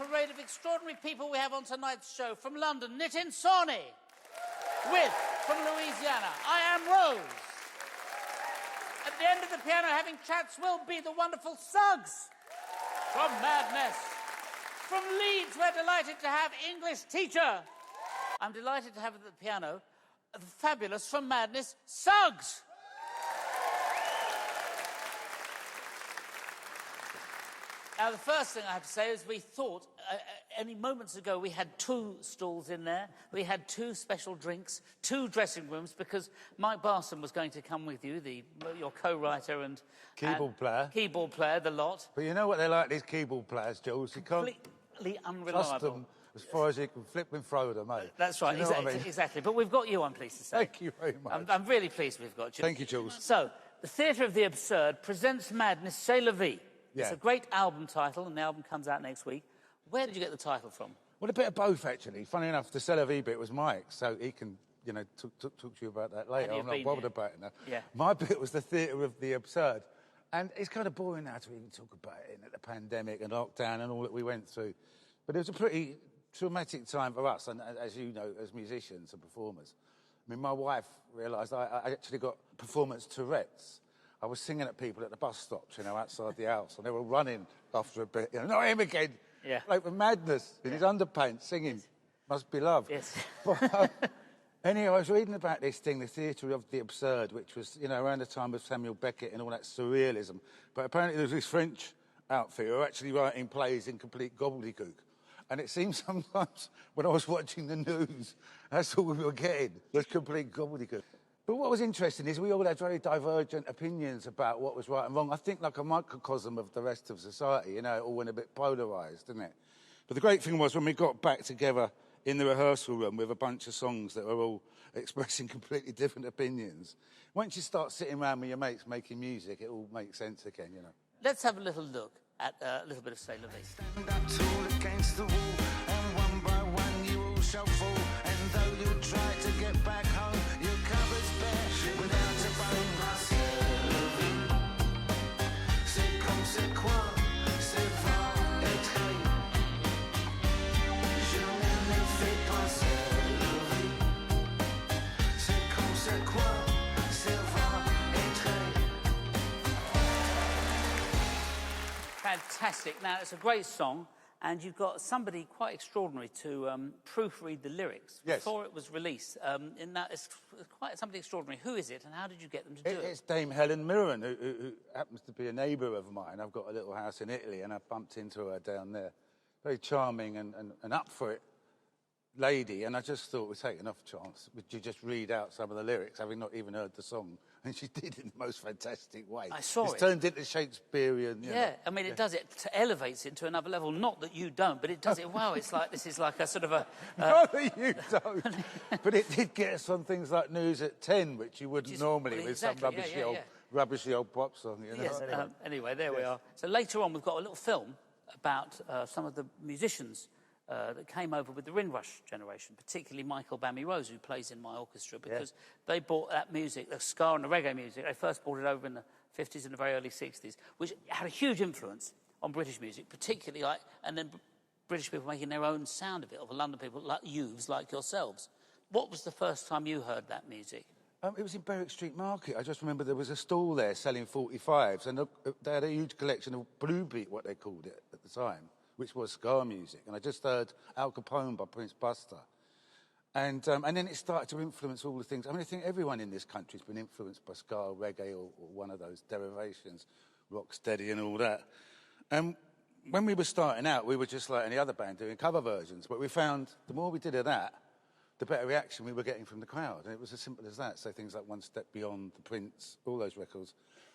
parade of extraordinary people we have on tonight's show. From London, Nitin Sawhney. With, from Louisiana, I Am Rose. At the end of the piano, having chats, will be the wonderful Suggs. From Madness. From Leeds, we're delighted to have English teacher. I'm delighted to have at the piano the fabulous, from Madness, Suggs. Now, the first thing I have to say is we thought, any moments ago, we had 2 stalls in there. We had 2 special drinks, 2 dressing rooms, because Mike Barson was going to come with you, your co-writer and... Keyboard player. Keyboard player, the lot. But you know what they're like, these keyboard players, Jules? You can't completely unreliable. trust them as far as you can flip and throw them, mate. That's right, you know what I mean? Exactly. But we've got you, I'm pleased to say. Thank you very much. I'm really pleased we've got you. Thank you, Jules. So, the Theatre of the Absurd presents Madness, C'est la vie. Yeah. It's a great album title, and the album comes out next week. Where did you get the title from? Well, a bit of both, actually. Funny enough, the C'est la vie bit was Mike's, so he can, you know, talk to you about that later. I'm not bothered about it now. Yeah. My bit was the Theatre of the Absurd. And it's kind of boring now to even talk about it, in the pandemic and lockdown and all that we went through. But it was a pretty traumatic time for us, and as you know, as musicians and performers. I mean, my wife realised I actually got performance Tourette's. I was singing at people at the bus stops, you know, outside the house, and they were running after a bit. You know, not him again. Yeah. Like with Madness in his underpants, singing Yes. Must Be Love. Yes. But, anyway, I was reading about this thing, the Theatre of the Absurd, which was, you know, around the time of Samuel Beckett and all that surrealism. But apparently there was this French outfit who were actually writing plays in complete gobbledygook. And it seemed sometimes when I was watching the news, that's all we were getting, was complete gobbledygook. But what was interesting is we all had very divergent opinions about what was right and wrong. I think like a microcosm of the rest of society, you know, it all went a bit polarised, didn't it? But the great thing was when we got back together in the rehearsal room with a bunch of songs that were all expressing completely different opinions, once you start sitting around with your mates making music, it all makes sense again, you know. Let's have a little look at a little bit of C'est la vie. Stand up tall against the wall, and one by one you all shall fall. And though you try to get back home, your cupboard's bare without a bone. C'est comme c'est quoi, c'est va être. Je ne fais pas c'est la vie. C'est comme c'est quoi, c'est va être. Fantastic. Now, it's a great song, and you've got somebody quite extraordinary to proofread the lyrics before it was released. It's quite somebody extraordinary. Who is it, and how did you get them to do it? It's Dame Helen Mirren, who happens to be a neighbour of mine. I've got a little house in Italy, and I bumped into her down there. Very charming and up for it lady, and I just thought we'd take enough chance. Would you just read out some of the lyrics, having not even heard the song? And she did in the most fantastic way. I saw it. It's turned into Shakespearean. You know. I mean, it does it, elevates it to another level. Not that you don't, but it does it. Wow, it's like, this is like a sort of a... Not that you don't. But it did get us on things like News at 10, which you wouldn't normally with exactly, some rubbishy old pop song, you know. Yes, anyway, there we are. So later on, we've got a little film about some of the musicians that came over with the Windrush generation, particularly Michael Bammy Rose, who plays in my orchestra, because they brought that music, the ska and the reggae music, they first brought it over in the 50s and the very early 60s, which had a huge influence on British music, particularly and then British people making their own sound of it, of London people like youths like yourselves. What was the first time you heard that music? It was in Berwick Street Market. I just remember there was a stall there selling 45s, and they had a huge collection of blue beat, what they called it at the time, which was ska music. And I just heard Al Capone by Prince Buster. And then it started to influence all the things. I mean, I think everyone in this country has been influenced by ska, reggae, or one of those derivations, rocksteady and all that. And when we were starting out, we were just like any other band doing cover versions. But we found the more we did of that, the better reaction we were getting from the crowd. And it was as simple as that. So things like One Step Beyond, The Prince, all those records.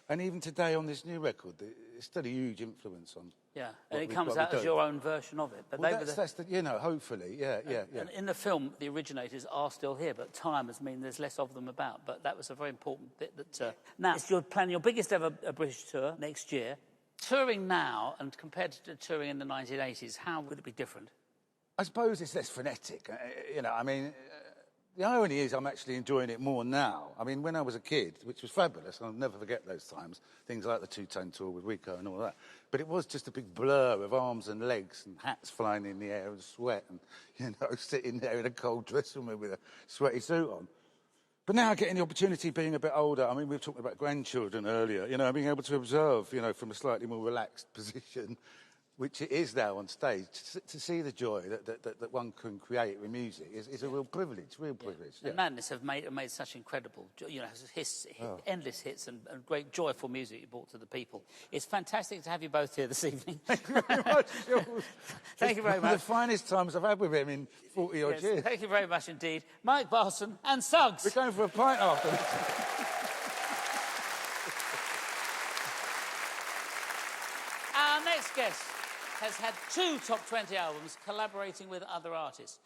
And even today on this new record, it's still a huge influence on... Yeah, and it comes out as your own version of it. But well, that's the, you know, hopefully, yeah. And in the film, the originators are still here, but time has meant there's less of them about. But that was a very important bit that... Now, you're planning your biggest ever British tour next year. Touring now, and compared to touring in the 1980s, how would it be different? I suppose it's less frenetic. You know, I mean, The irony is I'm actually enjoying it more now. I mean, when I was a kid, which was fabulous, I'll never forget those times, things like the two-tone tour with Rico and all that, but it was just a big blur of arms and legs and hats flying in the air and sweat and, you know, sitting there in a cold dressing room with a sweaty suit on. But now getting the opportunity, being a bit older, I mean, we were talking about grandchildren earlier, you know, being able to observe, you know, from a slightly more relaxed position, which it is now on stage, to see the joy that one can create with music is a real privilege, The Madness have made such incredible, you know, endless hits and great joyful music you brought to the people. It's fantastic to have you both here this evening. Thank you very much. Thank you very much. The finest times I've had with him in 40-odd years. Thank you very much indeed. Mike Barson and Suggs. We're going for a pint afterwards. Our next guest has had 2 top 20 albums collaborating with other artists.